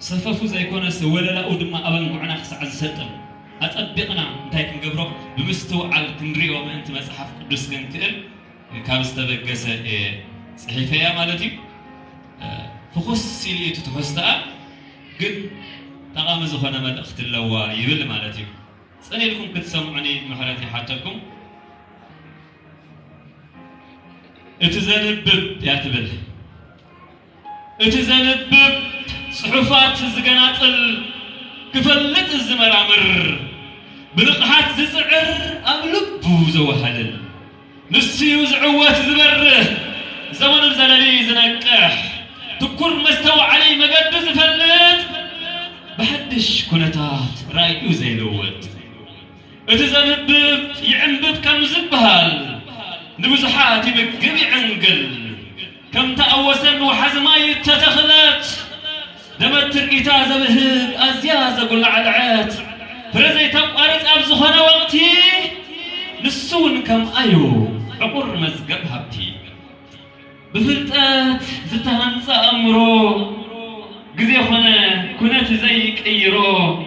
صففو زي كونس ولا لا ودما أبن معنا خسع السلطة أطبقنا نتايك نقبره بمستوعب كنريو ما أنت مسحف قدس كنتقل كابستبقس صحيفة مالتي فخص سيلي تتفستا قد تقام زخنا ملأخت اللوا يبل مالتي سأني لكم كتسمعني محلاتي حتىكم اتزنبب يعتبل اتزنبب صحفات الزقناطل كفلت الزمرامر بلقحات زسعر أغلبو زوهلل نسيو زعوات زبره زمن الزلالي زنقح تكون مستوى علي مقد زفلت بحدش كنتات رايو زي لوت اتزنبب يعنبب كم زبهال نبزحات يبقب يعنقل كم تأوسن وحزماي تتخلت دمت ترقيتا زبهب أزياز قل عدعات فرزي تبقارت أبزخنا وقتي نسون كم أيو عقر مزقب هبتي بفلتات زتهنسى أمرو قزي خنا كنت زيك أيرو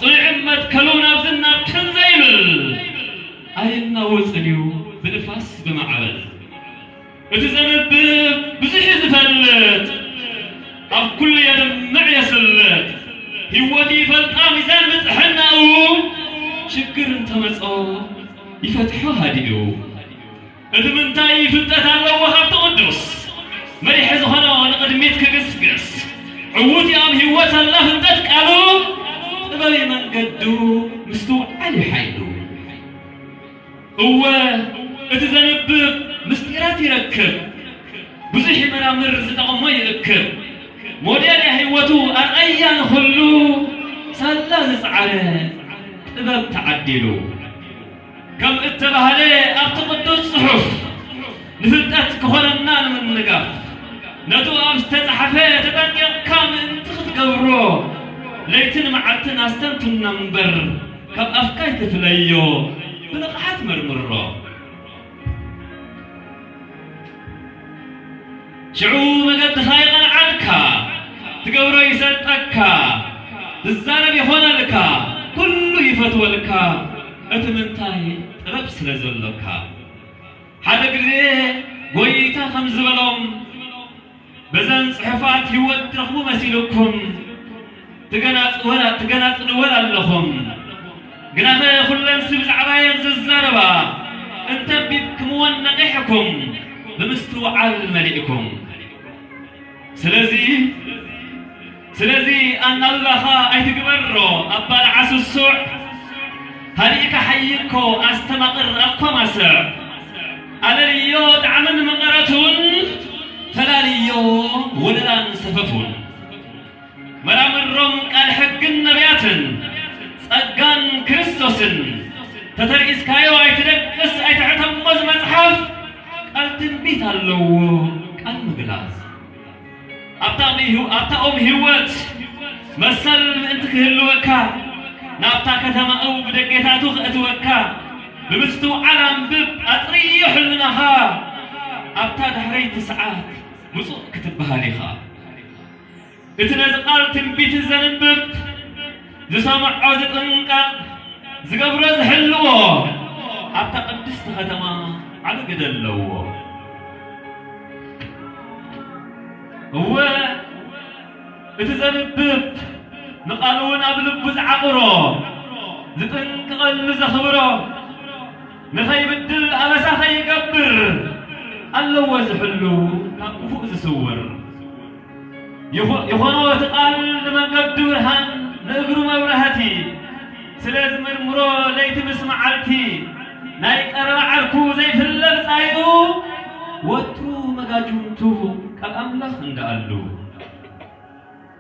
صنع عمد كلونا بزنا بتنزيل أينا وصليو بنفاس بمعبد اتزنب بزح زفلت أب كل يدم معي سلت هوتي فلقا ميزان مزحنا أو شكر انت مسأو يفتحو هادئو اتمنتاي فتت الله وهاب تقدس مريح زخنا نقدميت كقسقس عوتي أم هوت الله فتت قالو تبالي من قدو مستو علي حيلو هو اتزنب مستيرات يركب بزح مرامر زتقمو يركب موديل هيوتو أرأيان خلو سلا زسعره تباب تعدلو كم اتبه لي أبتقدو الصحف نفتت كخلنا من نقف نتو أمس تزحفه تتنقق كام انتخت قبرو ليتن معتن أستنتن نمبر كم أفكاي تفليو بلقحات مرمرو شعو مقد خايقا عنك تقبرو يسلطك تزارب يخون لك كله يفتوى لك اتمنتاي طرب سلازلك حدا قلي قويتا خمز بلوم بزن صحفات هيوت رخبو مسيلكم تقناط ولا لهم قناخي خلن سبز عباين ززاربا انت بيبكم ونقحكم بمستوى الملئكم سلازي أن الله أيتقبرو أبال عسو السوع هريك حيكو أستمقر أقوى مسع على اليود عمن مقرتون فلا ليو ولدان سففون مرام الروم قال حق النبيات سأقان كريستوسن تترقس كايو أيتدقس أيتعتم مزمتحف قال تنبيت اللو قال مقلاز أبتأم هيوت مسل انت كهلوكا نابتا كتما أو بدقيتاتو خأتوكا بمستو علم بب أطريح لنها أبتا دحري 9 مصو كتبها ليخا اتنزقال تنبيت الزنبب زسامع عوزة انقا زقبرز حلوه أبتا قدست ختما على قدلو هو اتزنبب نقالون أبلب زعقرو زتنقل زخبرو نخي بدل أبسا خي يقبر اللو زحلو فوق زسور يخونو تقال لمن قدو رهان نقرو مبرهتي سلاز مرمرو ليت مسمعالتي نايك أرى عركو زي في اللبس عيدو واترو مقاجمتو كالأملخ اندقالو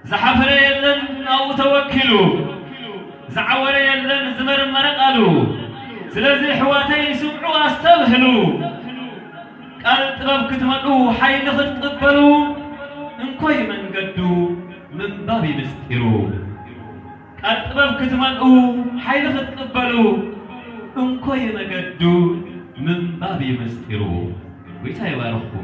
زحفر يلن أو توكلو زعور يلن زمر مرقالو سلازي حواتي سمعو أستبهلو قال طبب كتملو حين خطقبلو انكوي من قدو من بابي مستيرو قال طبب كتملو حين خطقبلو انكوي من قدو من بابي مستيرو ويتا يباركو